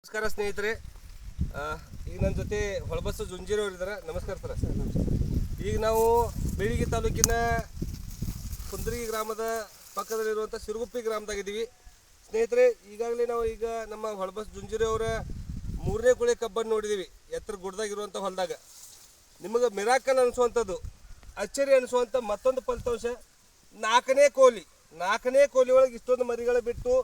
ನಮಸ್ಕಾರ ಸ್ನೇಹಿತರೆ, ಈಗ ನನ್ನ ಜೊತೆ ಹೊಳಬಸ್ಸು ಜುಂಜೀರ್ ಅವರು ಇದ್ದಾರೆ. ನಮಸ್ಕಾರ ಸರ್. ಈಗ ನಾವು ಬೀಳಿಗಿ ತಾಲೂಕಿನ ಕುಂದ್ರಗಿ ಗ್ರಾಮದ ಪಕ್ಕದಲ್ಲಿರುವಂಥ ಸಿರುಗುಪ್ಪಿ ಗ್ರಾಮದಾಗಿದ್ದೀವಿ ಸ್ನೇಹಿತರೆ. ಈಗಾಗಲೇ ನಾವು ನಮ್ಮ ಹೊಳಬಸ್ ಜುಂಜೀರ್ ಅವರ 3ನೇ ಕುಳಿ ಕಬ್ಬನ್ನು ನೋಡಿದ್ದೀವಿ, ಎತ್ತರ ಗುಡ್ದಾಗಿರುವಂಥ ಹೊಲದಾಗ. ನಿಮಗೆ ಮಿರಾಕಲ್ ಅನಿಸುವಂಥದ್ದು, ಅಚ್ಚರಿ ಅನಿಸುವಂಥ ಮತ್ತೊಂದು ಫಲಿತಾಂಶ, 4ನೇ ಕೋಲಿ ಒಳಗೆ ಇಷ್ಟೊಂದು ಮರಿಗಳು ಬಿಟ್ಟು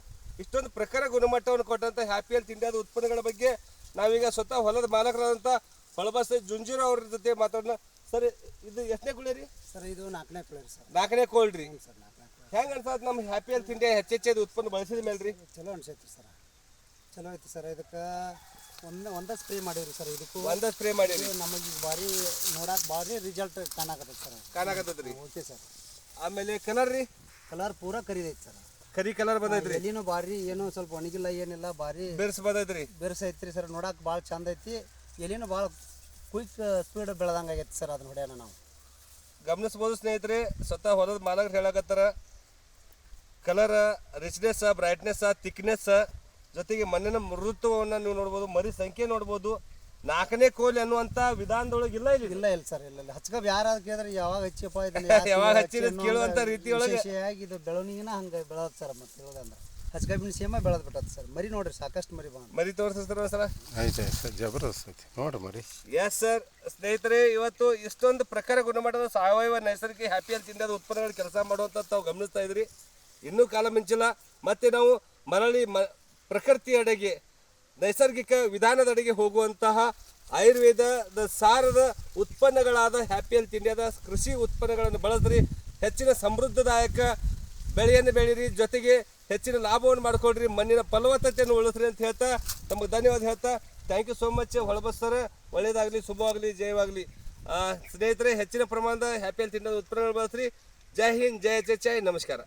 ಇಷ್ಟೊಂದು ಪ್ರಕಾರ ಗುಣಮಟ್ಟವನ್ನು ಕೊಟ್ಟಂಥ ಹ್ಯಾಪಿ ಹೆಲ್ತ್ ಇಂಡಿಯಾದ ಉತ್ಪನ್ನಗಳ ಬಗ್ಗೆ ನಾವೀಗ ಸ್ವತಃ ಹೊಲದ ಮಾಲಕರಾದಂಥ ಹೊಳಬಸ್ ಜುಂಜೀರ್ ಅವ್ರ ಜೊತೆ ಮಾತಾಡೋಣ. ಸರ್, ಇದು ಎಷ್ಟನೇ ಕುಳಿ ರೀ? ಸರ್, ಇದು 4ನೇ ಕುಳಿ ರೀ ಸರ್. 4ನೇ ಕೋಲ್ ರೀ. ಸರ್, 4ನೇ ಕುಳಿ. ಹೆಂಗೆ ಅನ್ಸತ್ತೆ ನಮ್ಮ ಹ್ಯಾಪಿ ಹೆಲ್ತ್ ಇಂಡಿಯಾ ಹೆಚ್ಚೆಚ್ಚು ಉತ್ಪನ್ನ ಬಳಸಿದ ಮೇಲೆ ರೀ? ಚಲೋ ಅನ್ಸೈತಿ ಸರ್, ಚಲೋ ಐತಿ ಸರ್. ಇದಕ್ಕೆ ಒಂದೇ ಸ್ಪ್ರೇ ಮಾಡೀವಿ ಸರ್. ಇದಕ್ಕೂ ಒಂದೇ ಸ್ಪ್ರೇ ಮಾಡಿರಿ. ನಮಗೆ ಭಾರಿ ನೋಡಕ್ಕೆ ಭಾರಿ ರಿಸಲ್ಟ್ ಕಾಣಕತ್ತೈತೆ ಸರ್. ಕಾಣಕತ್ತದ ರೀ? Okay sir. ಆಮೇಲೆ ಕಲರ್ ರೀ? ಕಲರ್ ಪೂರಾ ಕರಿದೈತಿ ಸರ್. ಕರಿ ಕಲರ್ ಬಂದೈತ್ರಿ. ಎಲ್ಲಿನೂ ಭಾರಿ ಏನು ಸ್ವಲ್ಪ ಒಣಗಿಲ್ಲ, ಏನಿಲ್ಲ, ಭಾರಿ ಬೆರ್ಸ್ ಬಂದೈತ್ರಿ. ಬೆರ್ಸೈತ್ರಿ ಸರ್. ನೋಡಕ್ಕೆ ಭಾಳ ಚಂದ ಐತಿ. ಎಲ್ಲಿನೂ ಭಾಳ ಕ್ವಿಕ್ ಸ್ಪೀಡ್ ಬೆಳೆದಂಗೆ ಆಗೈತಿ ಸರ್. ಅದನ್ನ ಹೊಡೆಯೋಣ ನಾವು ಗಮನಿಸ್ಬೋದು ಸ್ನೇಹಿತರೆ. ಸ್ವತಃ ಹೊಲದ ಮಾಲಕರು ಹೇಳಕತ್ತಾರ, ಕಲರ್ ರಿಚ್ನೆಸ್, ಬ್ರೈಟ್ನೆಸ್, ಥಿಕ್ನೆಸ್ ಜೊತೆಗೆ ಮಣ್ಣಿನ ಮೃದುತ್ವವನ್ನು ನೀವು ನೋಡ್ಬೋದು, ಮರಿ ಸಂಖ್ಯೆ ನೋಡ್ಬೋದು. 4ನೇ ಕೋಲಿ ಅನ್ನುವಂಥ ವಿಧಾನದೊಳಗೆ ಇಲ್ಲ ಇಲ್ಲಿ. ಇಲ್ಲ ಸರ್, ಇಲ್ಲ. ಹಚ್ಕಬ್ ಯಾರು ಕೇಳಿದ್ರೆ ಯಾವಾಗ ಹಚ್ಚಿಯಪ್ಪ ಇದನ್ನ ಯಾವಾಗ ಹಚ್ಚಿದ ಕೇಳುವಂಥ ರೀತಿಯೊಳಗೆ ಇದು ಬೆಳವಣಿಗೆನ ಹಂಗೆ ಬೆಳೆದ ಸರ್. ಮತ್ತೆ ಹೇಳೋದಂದ್ರೆ ಹಚ್ಕಬಿನ ಸೇಮ ಬೆಳೆದ್ ಬಿಟ್ಟದ ಸರ್. ಮರಿ ನೋಡ್ರಿ, ಸಾಕಷ್ಟು ಮರಿ ಬಂದ. ಮರಿ ತೋರಿಸ್ತಾರ ಸರ್? ಆಯ್ತು ಸರ್, ಜಬರ್ದಸ್ತ್ ಐತಿ ನೋಡ್ರಿ ಮರಿ. Yes sir. ಸ್ನೇಹಿತರೆ, ಇವತ್ತು ಇಷ್ಟೊಂದು ಪ್ರಕಾರ ಗುಣಮಟ್ಟದ ಸಾವಯವ ನೈಸರ್ಗಿಕ ಹ್ಯಾಪಿ ಹೆಲ್ತ್ ಇಂಡಿಯಾದ ಉತ್ಪನ್ನಗಳು ಕೆಲಸ ಮಾಡುವಂಥ ತಾವು ಗಮನಿಸ್ತಾ ಇದ್ರಿ. ಇನ್ನೂ ಕಾಲ ಮಿಂಚಿಲ್ಲ. ಮತ್ತೆ ನಾವು ಮರಳಿ ಪ್ರಕೃತಿಯಡೆಗೆ, ನೈಸರ್ಗಿಕ ವಿಧಾನದಡೆಗೆ ಹೋಗುವಂತಹ ಆಯುರ್ವೇದದ ಸಾರದ ಉತ್ಪನ್ನಗಳಾದ ಹ್ಯಾಪಿ ಹೆಲ್ತ್ ಇಂಡಿಯಾದ ಕೃಷಿ ಉತ್ಪನ್ನಗಳನ್ನು ಬಳಸ್ರಿ. ಹೆಚ್ಚಿನ ಸಮೃದ್ಧದಾಯಕ ಬೆಳೆಯನ್ನು ಬೆಳೀರಿ, ಜೊತೆಗೆ ಹೆಚ್ಚಿನ ಲಾಭವನ್ನು ಮಾಡಿಕೊಡ್ರಿ, ಮಣ್ಣಿನ ಫಲವತ್ತತೆಯನ್ನು ಉಳಿಸ್ರಿ ಅಂತ ಹೇಳ್ತಾ ನಮಗೆ ಧನ್ಯವಾದ ಹೇಳ್ತಾ, thank you so much Holabas sir. ಒಳ್ಳೆಯದಾಗಲಿ, ಶುಭವಾಗಲಿ, ಜಯವಾಗಲಿ. ಸ್ನೇಹಿತರೆ, ಹೆಚ್ಚಿನ ಪ್ರಮಾಣದ ಹ್ಯಾಪಿ ಹೆಲ್ತ್ ಇಂಡಿಯಾದ ಉತ್ಪನ್ನಗಳು ಬಳಸ್ರಿ. ಜೈ ಹಿಂದ್, ಜೈ ಜೈ ಜೈ. ನಮಸ್ಕಾರ.